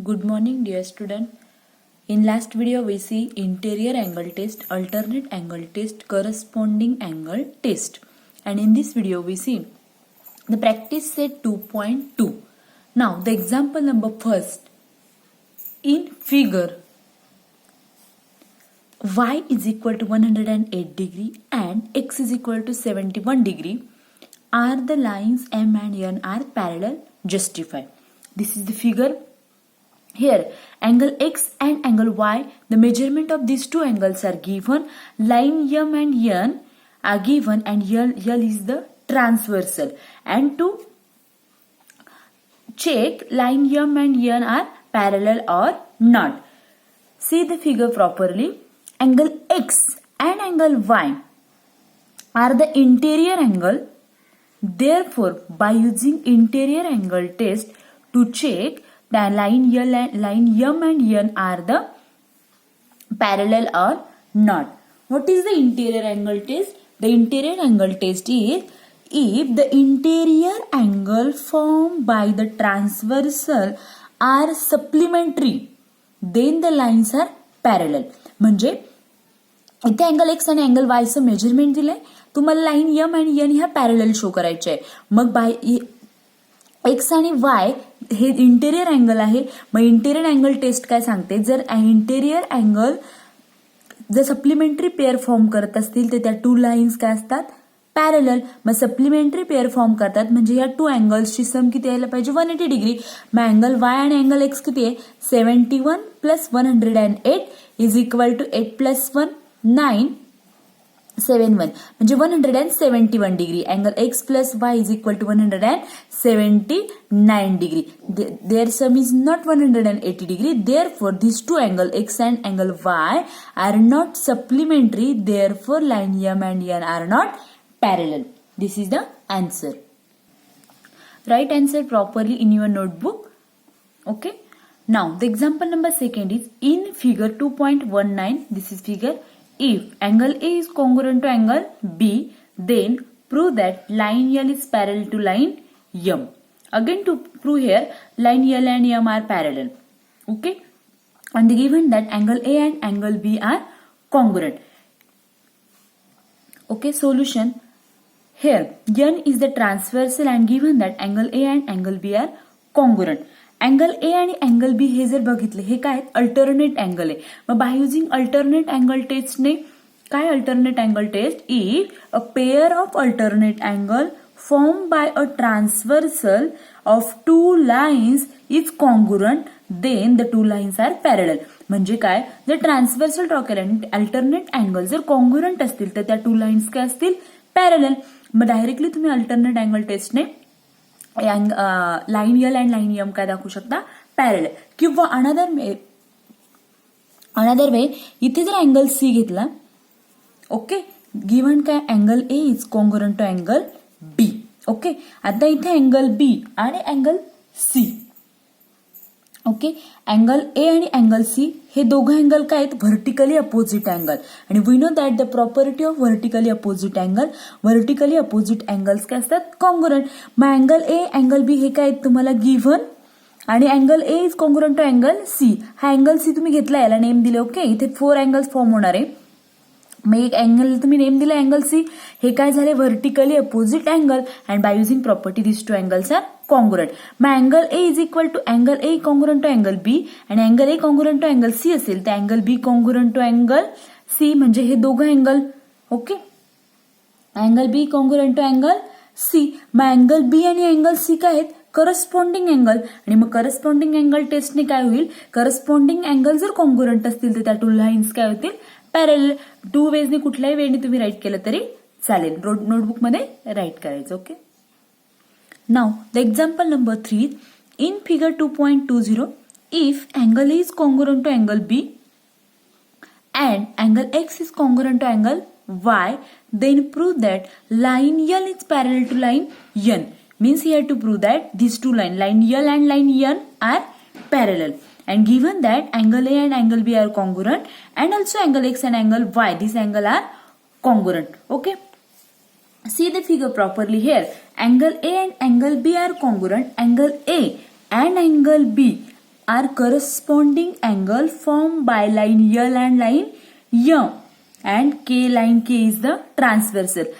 Good morning, dear student. In last video, we see interior angle test, alternate angle test, corresponding angle test. And in this video, we see the practice set 2.2. Now, the example number first. In figure, y is equal to 108 degree and x is equal to 71 degree. Are the lines M and N are parallel? Justify. This is the figure. Here, angle x and angle y, the measurement of these two angles are given. Line M and N are given and L is the transversal. And to check line M and N are parallel or not. See the figure properly. Angle x and angle y are the interior angle. Therefore, by using interior angle test to check the line M and N are the parallel or not. What is the interior angle test? The interior angle test is if the interior angle formed by the transversal are supplementary, then the lines are parallel. म्हणजे इथे angle x आणि angle Y चं measurement दिलंय, तुम्हाला line M आणि N ह्या parallel show करायचे आहे. मग बाय एक्स आणि वाय हे इंटेरियर अँगल आहे. मग इंटेरियर अँगल टेस्ट काय सांगते, जर इंटेरियर अँगल जर सप्लिमेंटरी पेअर फॉर्म करत असतील तर त्या टू लाईन्स काय असतात, पॅरलल. मग सप्लिमेंटरी पेअर फॉर्म करतात म्हणजे या टू अँगल्सची सम किती यायला पाहिजे, 180 डिग्री. मग अँगल वाय आणि अँगल एक्स किती आहे, 71 plus 108 is equal to 8 plus 1 9 71 म्हणजे 171 degree. Angle X plus Y is equal to 179 degree. Their sum is not 180 degree. Therefore, these two angle x and angle y are not supplementary. Therefore, line M and N are not parallel. This is the answer. Write answer properly in your notebook. Okay. Now, the example number second is in figure 2.19. This is figure. If angle A is congruent to angle B, then prove that line L is parallel to line M. Again, to prove here, line L and M are parallel. Okay. And given that angle A and angle B are congruent. Okay, solution. Here, N is the transversal and given that angle A and angle B are congruent. Angle A आणि angle B हे जर बघितले, हे काय alternate angle आहे. मग by using alternate angle टेस्टने काय, alternate angle test if a pair of alternate angle form by a transversal of two lines is congruent, then the two lines are parallel. म्हणजे काय, जर ट्रान्सव्हर्सल ड्रॉ केल्याने alternate angle जर congruent असतील तर त्या टू लाईन्स काय असतील, पॅरलल. मग डायरेक्टली तुम्ही अल्टरनेट अँगल टेस्टने line L and line M काय दाखवू शकता, पॅरलल. किंवा अनदर वे इथे जर अँगल सी घेतला, ओके, गिव्हन काय angle A is congruent to angle B. Okay, आता इथे अँगल बी आणि angle C. Okay, angle A आणि अँगल सी हे दोघं अँगल काय आहेत, व्हर्टिकली अपोजिट अँगल. आणि we know that the property of vertically opposite angle, vertically opposite angles काय असतात, कॉन्ग्रुएंट. मग अँगल ए अँगल बी हे काय आहेत तुम्हाला गिव्हन, आणि angle A is congruent to angle सी. हा अँगल सी तुम्ही घेतला, याला नेम दिले. ओके, इथे 4 अँगल्स फॉर्म होणार आहे. मग एक अँगल तुम्ही नेम दिला अँगल सी, हे काय झाले, vertically opposite angle. And by using property this two angles are congruent. मग angle A is equal to angle A congruent to angle B आणि angle A congruent to angle C असेल तर angle B congruent to angle C, म्हणजे हे दोघं angle. Okay, angle B congruent to angle C. मग angle B आणि angle C काय आहेत, करस्पॉन्डिंग अँगल. आणि मग करस्पॉन्डिंग अँगल टेस्टने काय होईल, करस्पॉन्डिंग अँगल जर कॉन्ग्रुएंट असतील तर त्या टू लाईन्स काय होतील, पॅरलल. टू वेजने कुठल्याही वेळेने तुम्ही राईट केलं तरी चालेल, नोटबुकमध्ये राईट करायचं. Okay. Now, the example number 3, in figure 2.20, if angle A is congruent to angle B and angle X is congruent to angle Y, then prove that line L is parallel to line N. Means here to prove that these two line L and line N are parallel. And given that angle A and angle B are congruent and also angle X and angle Y, these angle are congruent. Okay. See the figure properly here. Angle A and angle B are congruent. Angle A and angle B are corresponding angle formed by line L and line M, and line K is the transversal.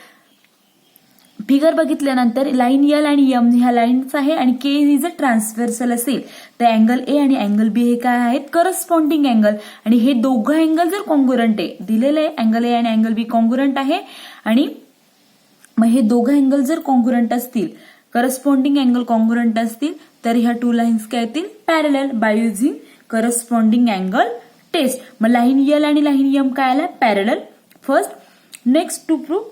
Figure बघितल्यानंतर line L आणि M ह्या lines आहे आणि K is a transversal असेल तर angle A आणि angle B हे काय आहेत, करस्पॉन्डिंग अँगल. आणि हे दोघं अँगल जर कॉन्ग्रुएंट आहे, दिलेलं आहे अँगल ए आणि अँगल बी कॉन्ग्रुएंट आहे, आणि मग हे दोघं अँगल जर कॉन्ग्रुएंट असतील, करस्पॉन्डिंग अँगल कॉन्ग्रुएंट असतील, तर ह्या टू लाईन्स काय येतील, parallel by using corresponding angle test. मग लाईन L आणि लाईन M काय आला, parallel. First. Next to prove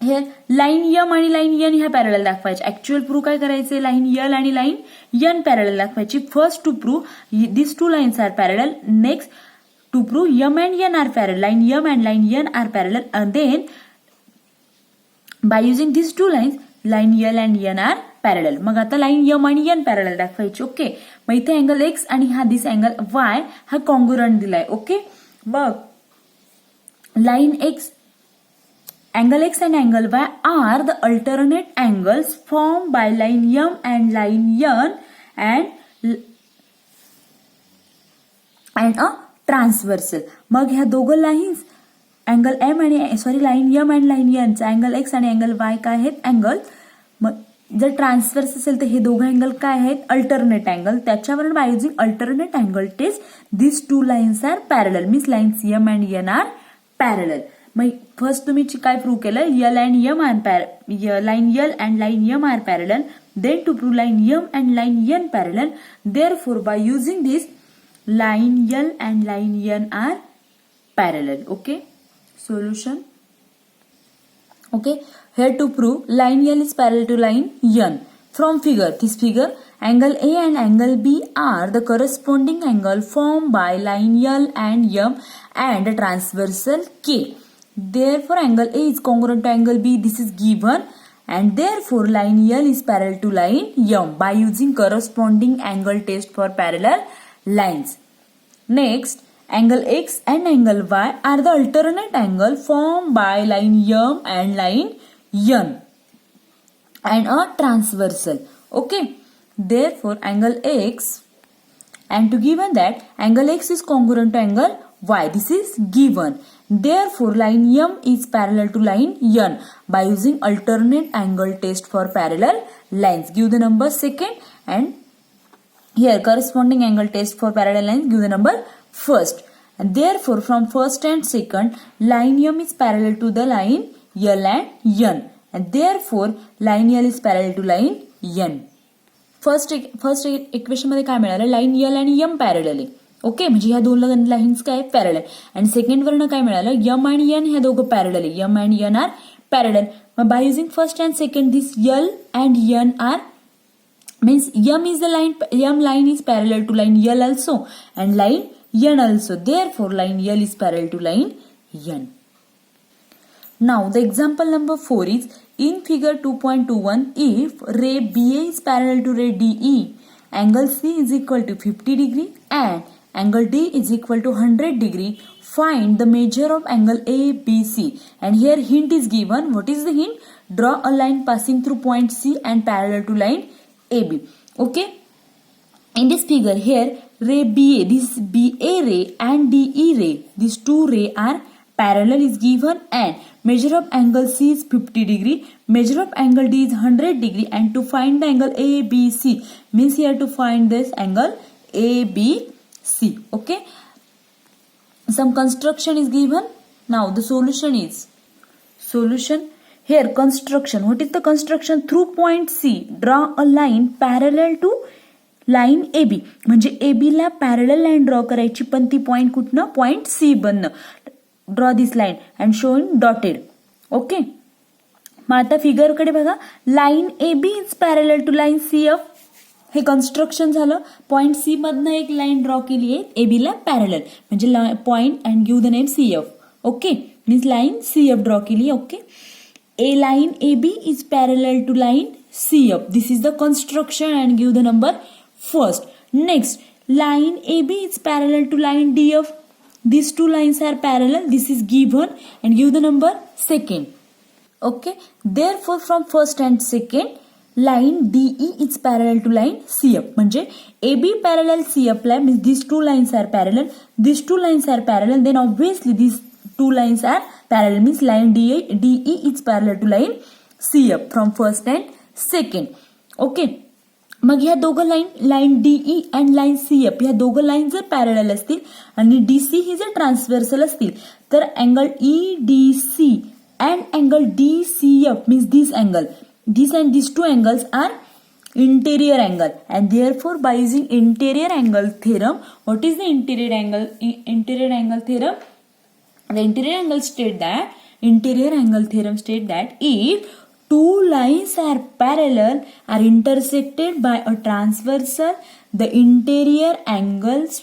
हे लाईन M आणि लाईन N ह्या पॅरलल दाखवायचे. ऍक्च्युअल प्रूव्ह काय करायचे, लाईन L आणि लाईन N पॅरलल दाखवायची. First to prove this two lines are parallel. Next to prove M and N are parallel. Line M and line N are parallel. And then by using this two lines line L and N are parallel. मग आता line M आणि N parallel दाखवायची. Okay. मग इथे angle X आणि हा this angle Y हा congruent दिलाय. ओके. मग line X, angle X and angle Y are the alternate angles formed by line M and line N and a transversal. मग ह्या दोघं लाईन्स अँगल M आणि line M and line N चा angle X आणि angle Y काय आहेत, angle. मग जर transverse असेल तर हे दोघं अँगल काय आहेत, अल्टरनेट अँगल. त्याच्यावरून by using alternate angle test this two lines are parallel, means lines M and N are parallel. मग फर्स्ट तुम्ही काय प्रूव्ह केलं, L and M are line L and line M are parallel. Then to prove line M and line N parallel. Therefore by using this line L and line N are parallel. Okay. Solution. Okay. Here to prove line L is parallel to line N. From figure, this figure, angle A and angle B are the corresponding angle formed by line L and M and a transversal K. Therefore, angle A is congruent to angle B. This is given, and therefore line L is parallel to line M by using corresponding angle test for parallel lines. Next, angle X and angle Y are the alternate angle formed by line M and line N and a transversal. Okay. Therefore, angle X, and to given that angle X is congruent to angle Y. This is given. Therefore, line M is parallel to line N by using alternate angle test for parallel lines. Give the number second, and here corresponding angle test for parallel lines, give the number first. And therefore, from first and second, line M is parallel to the line L and N. And therefore, line L is parallel to line N. First equation मध्ये काय मिळालं, line L आणि M parallel आहे. Okay. म्हणजे ह्या दोन lines काय parallel. आणि सेकंड वरनं काय मिळालं, M आणि N ह्या दोघं पॅरलल आहे. M and N are parallel. मग by using first and second this L and N are means M line is parallel to line L also and line N also. Therefore, line L is parallel to line N. Now, the example number 4 is in figure 2.21, if ray BA is parallel to ray DE, angle C is equal to 50 degree and angle D is equal to 100 degree, find the measure of angle ABC. And here hint is given. What is the hint? Draw a line passing through point C and parallel to line AB. Okay. In this figure here, ray BA, this BA ray and DE ray, these two ray are parallel is given, and measure of angle C is 50 degree, measure of angle D is 100 degree, and to find the angle ABC means here to find this angle ABC. Okay. Some construction is given. Now the solution is, here construction. What is the construction? Through point C, draw a line parallel to line AB. म्हणजे AB ला parallel line draw करायची, पण ती point कुठनं, point C बनणं. Draw this line and showing dotted. Okay. मग आता figure कडे बघा, line AB is parallel to line CF. हे कन्स्ट्रक्शन झालं. पॉइंट C मधनं एक लाईन ड्रॉ केली आहे AB ला पॅरलल, म्हणजे point and give the name CF. Okay. Means line CF draw केली. Okay. A line AB is parallel to line CF. This is the construction and give the number first. Next, line AB is parallel to line DF. These two lines are parallel. This is given and give the number second. Okay. Therefore, from first and second, line DE is parallel to line CF. म्हणजे AB parallel CF ला means these two lines are parallel. These two lines are parallel. Then obviously these two lines are parallel means line DE is parallel to line CF from first and second. Okay. मग ह्या दोघं line DE and line CF ह्या दोघं line जर parallel असतील आणि DC ही जर transversal असतील तर angle EDC and angle DCF means this angle this and this two angles are interior angle, and therefore by using interior angle theorem, what is the interior angle theorem? The interior angle theorem state that if two lines are parallel are intersected by a transversal, the interior angles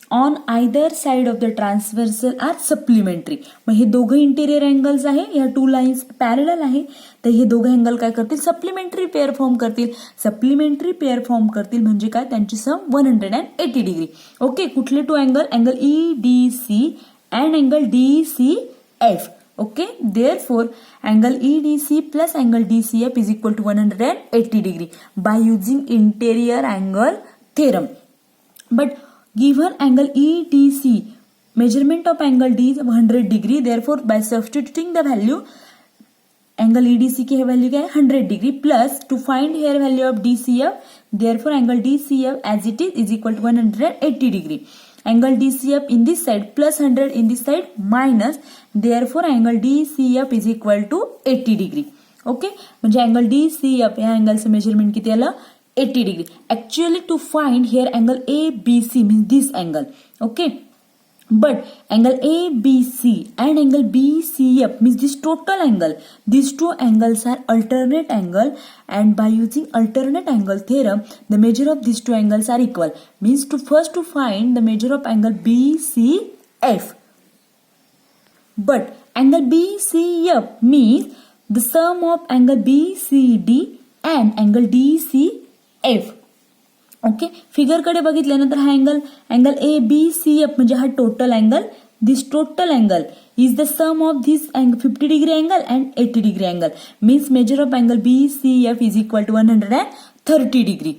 on either side of the transversal are supplementary. मग हे दोघं interior angles आहे, या two lines parallel आहे, तर हे दोघं angle काय करतील? Supplementary pair form करतील. सप्लिमेंटरी पेअर फॉर्म करतील म्हणजे काय? त्यांची सम 180 डिग्री. ओके. कुठले two angle? Angle EDC and angle DCF. Okay, therefore angle EDC plus angle DCF is equal to 180 degree by using interior angle theorem. But given angle EDC, measurement of angle D is 100 degree. Therefore, by substituting the value, angle EDC की value क्या है? 100 degree plus to find here value of DCF. Therefore, angle DCF as it is equal to 180 degree. Angle DCF in this side plus 100 in this side minus, therefore angle DCF is equal to 80 degree. Okay, म्हणजे angle DCF या अँगलचं measurement किती आलं? 80 degree. Actually to find here angle ABC means this angle. Okay, but angle ABC and angle BCF means this total angle. These two angles are alternate angle, and by using alternate angle theorem, the measure of these two angles are equal. Means to find the measure of angle BCF. But angle BCF means the sum of angle BCD and angle DCF. Okay. Figure कडे बघितल्यानंतर हा angle ABCF म्हणजे हा total angle. This total angle is the sum of this 50 degree angle and 80 degree angle. Means measure of angle BCF is equal to 130 degree.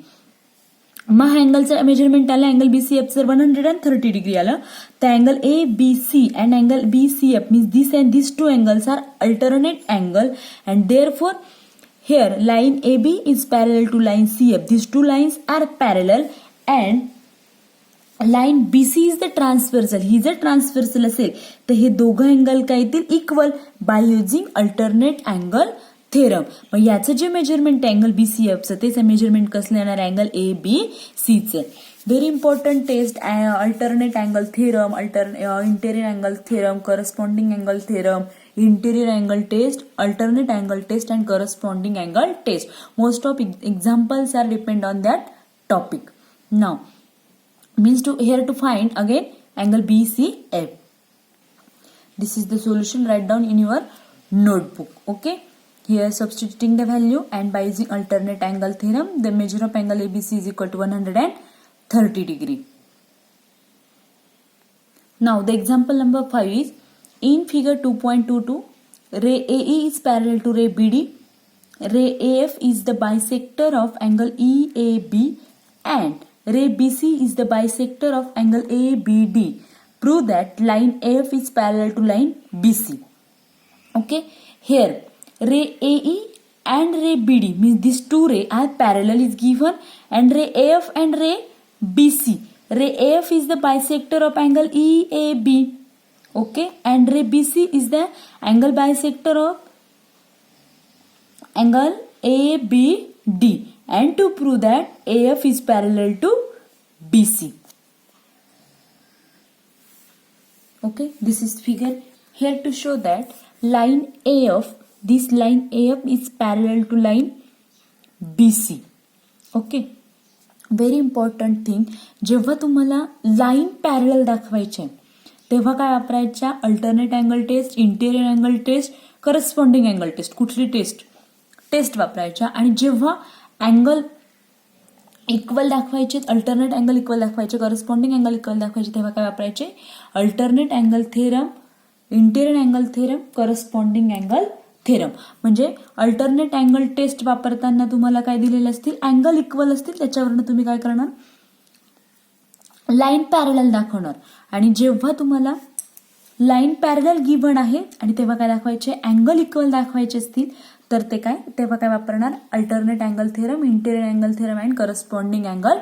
मग हा अँगलचं measurement आलं angle BCF जर 130 डिग्री आलं तर angle ABC and angle BCF means this and this two angles are alternate angle, and therefore here line AB is parallel to line CF. These two lines are parallel, and line BC is the transversal. ही जर transversal असेल तर हे दोघं angle काय येतील? Equal by using alternate angle theorem. मग याचं जे मेजरमेंट अँगल BCFचं तेच मेजरमेंट कसलं येणार? अँगल ABCचं. Very important test alternate angle theorem, interior angle theorem, corresponding angle theorem, interior angle test, alternate angle test and corresponding angle test. Most of examples are depend on that topic. Now means to here to find again angle BCF. This is the solution. Write down in your notebook. Okay, here substituting the value and by using alternate angle theorem, the measure of angle ABC is equal to 130 degree. Now the example number 5 is in figure 2.22, ray AE is parallel to ray BD. Ray AF is the bisector of angle EAB and ray BC is the bisector of angle ABD. Prove that line AF is parallel to line BC. Okay, here ray AE and ray BD means these two rays are parallel is given, and ray AF and ray BC. Ray AF is the bisector of angle EAB. Okay, and ray BC is the angle bisector of angle ABD, and to prove that AF is parallel to BC. Okay, this is figure here to show that line AF, this line AF is parallel to line BC. Okay, very important thing, जेव्हा तुम्हाला line parallel दाखवायचे तेव्हा काय वापरायच्या? Alternate angle test, interior angle test, corresponding angle test. कुठली test वापरायच्या. आणि जेव्हा अँगल इक्वल दाखवायचे, अल्टरनेट अँगल इक्वल दाखवायचे, करस्पॉन्डिंग अँगल इक्वल दाखवायचे, तेव्हा काय वापरायचे? Alternate angle theorem, interior angle theorem, corresponding angle theorem. म्हणजे अल्टरनेट अँगल टेस्ट वापरताना तुम्हाला काय दिलेले असतील, अँगल इक्वल असतील, त्याच्यावरनं तुम्ही काय करणार, लाईन पॅरलल दाखवणार. आणि जेव्हा तुम्हाला लाईन पॅरलल गिव्हन आहे आणि तेव्हा काय दाखवायचे, अँगल इक्वल दाखवायचे असतील, तर ते काय, तेव्हा काय वापरणार, alternate angle theorem, interior angle theorem and corresponding angle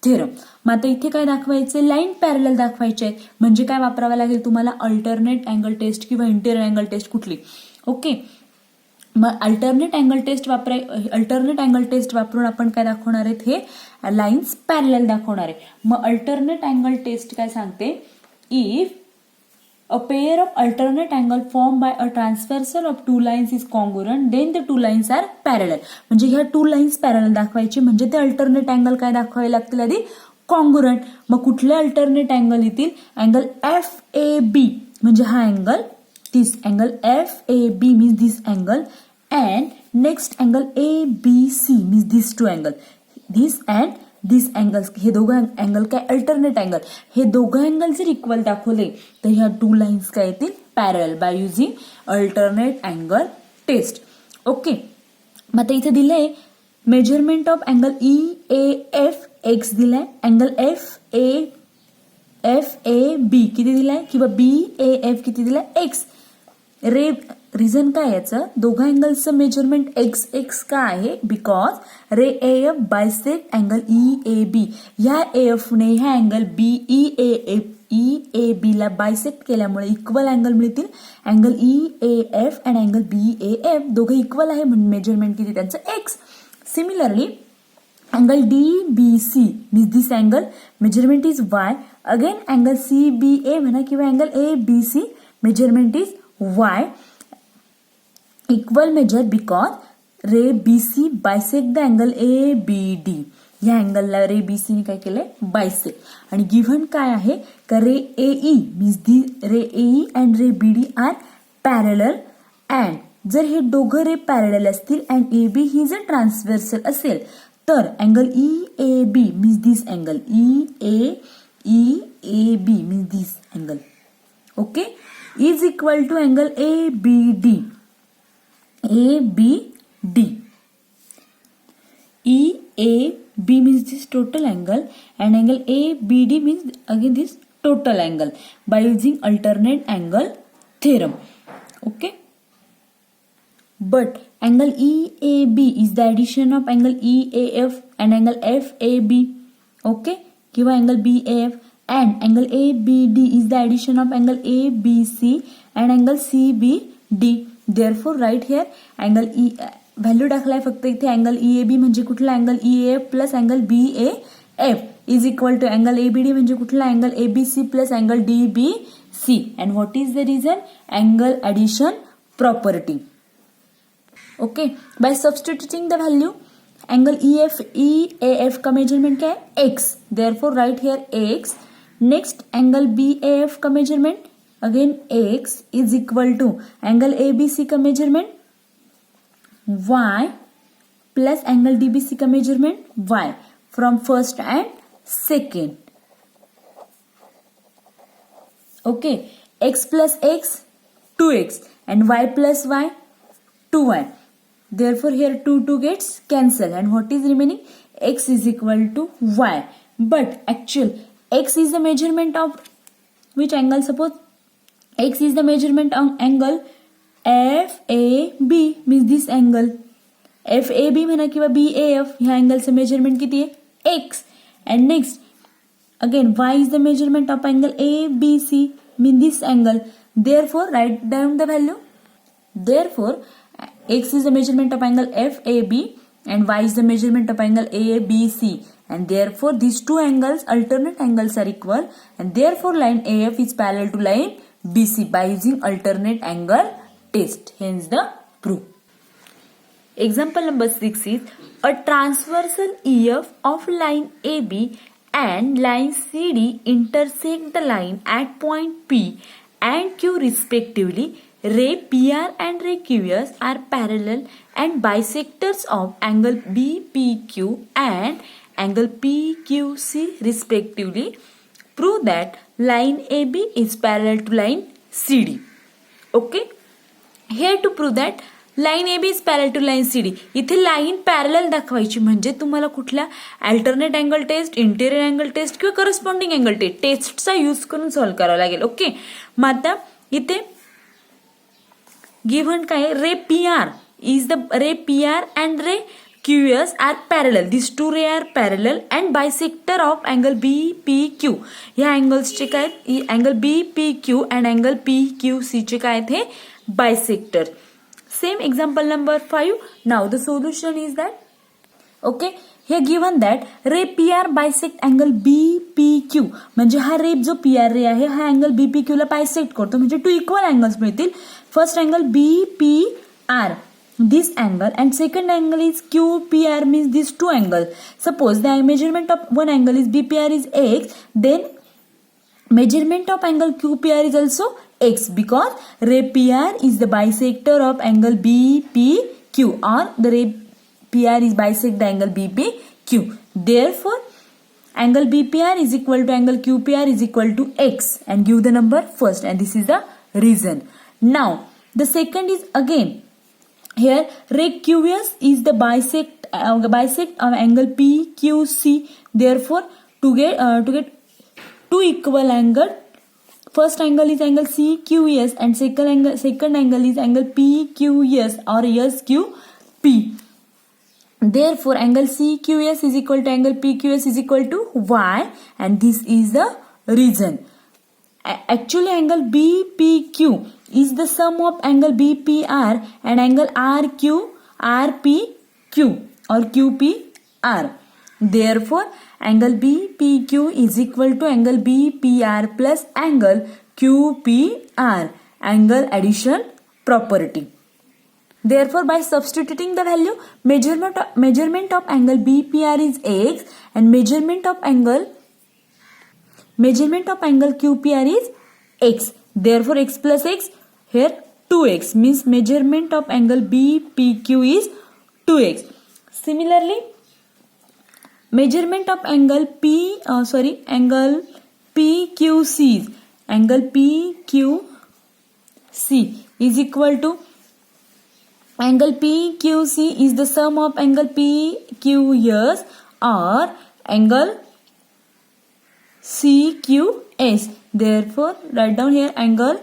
theorem. मग आता इथे काय दाखवायचे, लाईन पॅरलल दाखवायचे आहे. म्हणजे काय वापरावं लागेल तुम्हाला, अल्टरनेट अँगल टेस्ट किंवा इंटेरियर अँगल टेस्ट कुठली. ओके, मग अल्टरनेट अँगल टेस्ट वापरून आपण काय दाखवणार आहेत, हे लाईन्स पॅरलल दाखवणार आहे. मग अल्टरनेट अँगल टेस्ट काय सांगते, if a pair of alternate angle formed by a transversal of two lines is congruent, then the two lines are parallel. म्हणजे ह्या टू लाईन्स पॅरलल दाखवायची, म्हणजे ते अल्टरनेट अँगल काय दाखवावे लागतील आधी, कॉन्ग्रुएंट. मग कुठले अल्टरनेट अँगल येतील, अँगल FAB म्हणजे हा angle, this angle FAB means this angle, and next angle ABC means this two angle, this and this angles. हे दोघं अँगल काय, अल्टरनेट अँगल. हे दोघं अँगल जर इक्वल दाखवले तर ह्या टू लाईन्स काय येतील, parallel, by using alternate angle test. Okay, मग आता इथे दिलंय measurement of angle EAF x दिलाय, अँगल FAB किती दिलाय, किंवा BAF किती दिलाय, एक्स. रिझन काय याचं, दोघा अँगलचं मेजरमेंट x का आहे, बिकॉज रे AF बायसेक्ट अँगल EAB. ह्या AF ने ह्या अँगल EAB ला बायसेक्ट केल्यामुळे इक्वल अँगल मिळतील. Angle EAF and angle BAF दोघे इक्वल आहे, म्हणून मेजरमेंट किती त्यांचं x. Similarly angle DBC means this angle, measurement is y. Again angle CBA म्हणा किंवा angle ABC, measurement is y. Equal major because रे BC bisect the angle ABD. या अँगलला रे BC ने काय केलंय, बायसेक्ट. आणि गिव्हन काय आहे का, ray AE means ray AE and ray BD are parallel. And जर हे दोघं रे पॅरलल असतील अँड AB ही जर ट्रान्सव्हर्सल असेल, तर angle EAB means this angle, EAB means this angle, okay, is equal to angle ABD. EAB means this total angle and angle ABD means again this total angle by using alternate angle theorem. Okay. But angle EAB is the addition of angle EAF and angle FAB. Okay. किंवा angle BAF and angle ABD is the addition of angle ABC and angle CBD. Therefore write here angle value टाकलाय फक्त इथे, angle EAB म्हणजे कुठला, angle EAF plus angle BAF is equal to angle ABD म्हणजे कुठला, angle ABC plus angle DBC. And what is the reason, angle addition property. Okay, by substituting the value, angle EAF का measurement क्या है, x. Therefore write here x. Next angle BAF का measurement again x is equal to angle ABC का measurement y plus angle DBC का measurement y from first and second. Okay, x plus x 2x and y plus y 2y. Therefore here 2 gets cancelled and what is remaining, x is equal to y. But actual x is the measurement of which angle, suppose x is the measurement of angle FAB means this angle. FAB म्हणा किंवा BAF ह्या अँगलचं measurement किती आहे, x. and next again y is the measurement of angle ABC mean this angle. Therefore write down the value. Therefore x is the measurement of angle FAB and y is the measurement of angle ABC, and therefore these two angles, alternate angles, are equal, and therefore line AF is parallel to line BC by using alternate angle test. Hence the proof. Example number 6 is a transversal EF of line AB and line CD intersect the line at point P and Q respectively. Ray PR and ray QS are parallel and bisectors of angle BPQ and angle PQC respectively. Prove that line AB is parallel to line CD. Okay. Here to prove that line A B is parallel to line C D. इथे line parallel दाखवायची म्हणजे तुम्हाला कुठल्या alternate angle test, interior angle test किंवा corresponding angle टेस्टचा use करून solve करावं लागेल. ओके, मग आता इथे गिव्हन काय, ray P R is the ray PR and ray QS are parallel. These two ray are parallel and bisector of angle BPQ. या अँगल्सचे काय, angle BPQ and angle PQC चे काय हे bisector. Same example number 5. Now the solution is that, okay, here given that ray PR bisect angle BPQ. म्हणजे हा रे जो PR रे आहे हा अँगल BPQ ला बायसेक्ट करतो, म्हणजे टू इक्वल अँगल्स मिळतील. First angle BPR, this angle, and second angle is QPR, means these two angles. Suppose the measurement of one angle is BPR is x, then measurement of angle QPR is also x, because ray PR is the bisector of angle BPQ, or the ray PR is bisect the angle BPQ. Therefore angle BPR is equal to angle QPR is equal to x, and give the number first, and this is the reason. Now the second is again, here ray QS is the bisect of angle PQC. Therefore to get two equal angle, first angle is angle CQS and second angle is angle PQS or SQP. Therefore angle CQS is equal to angle PQS is equal to y, and this is the reason. Actually angle BPQ is the sum of angle BPR and angle RPQ or QPR. Therefore angle BPQ is equal to angle BPR plus angle QPR, angle addition property. Therefore by substituting the value, measurement of angle BPR is x and measurement of angle QPR is x. Therefore x plus x, here 2x, means measurement of angle BPQ is 2x. Similarly measurement of angle PQC is equal to, angle PQC is the sum of angle PQS or angle CQS. Therefore write down here angle.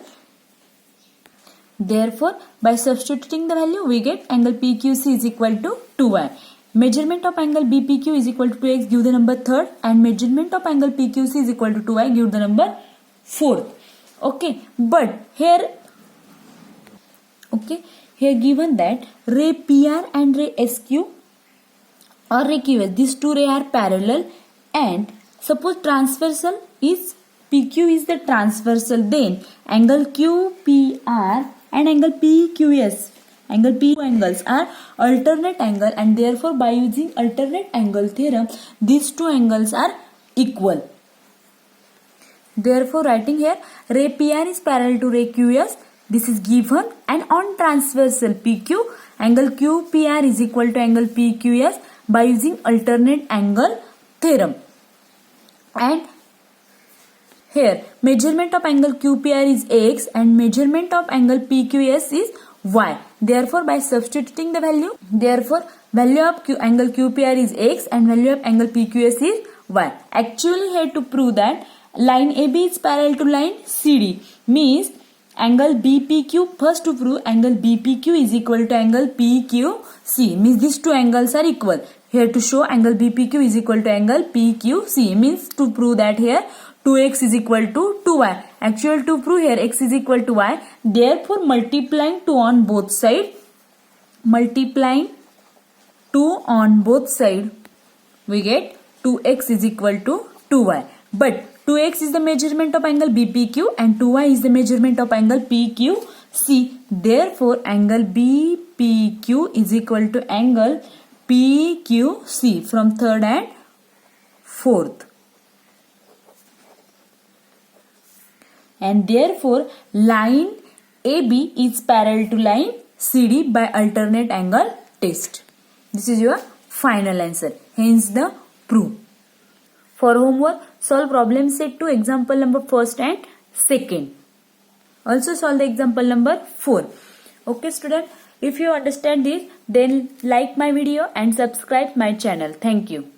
Therefore by substituting the value we get angle PQC is equal to 2y. Measurement of angle BPQ is equal to 2x, give the number third, and measurement of angle PQC is equal to 2y, give the number fourth. Okay, but here given that ray PR and ray SQ or ray QS, these two ray are parallel, and suppose transversal is PQ is the transversal, then angle QPR and angle PQS, angle P angles are alternate angle, and therefore by using alternate angle theorem these two angles are equal. Therefore writing here ray PR is parallel to ray QS, this is given, and on transversal PQ angle QPR is equal to angle PQS by using alternate angle theorem. And here measurement of angle QPR is x and measurement of angle PQS is y. Therefore by substituting the value, value of angle QPR is x and value of angle PQS is y. Actually here to prove that line AB is parallel to line CD, means angle BPQ, first to prove angle BPQ is equal to angle PQC, means these two angles are equal. Here to show angle BPQ is equal to angle PQC, means to prove that here 2x is equal to 2y. Actually to prove here x is equal to y, therefore multiplying 2 on both side, we get 2x is equal to 2y. But 2x is the measurement of angle BPQ and 2y is the measurement of angle PQC. Therefore angle BPQ is equal to angle PQC from third and fourth. And therefore line AB is parallel to line CD by alternate angle test. This is your final answer. Hence the proof. For homework, solve problem set 2, example number 1st and 2nd. Also solve the example number 4. Okay student. If you understand this, then like my video and subscribe my channel. Thank you.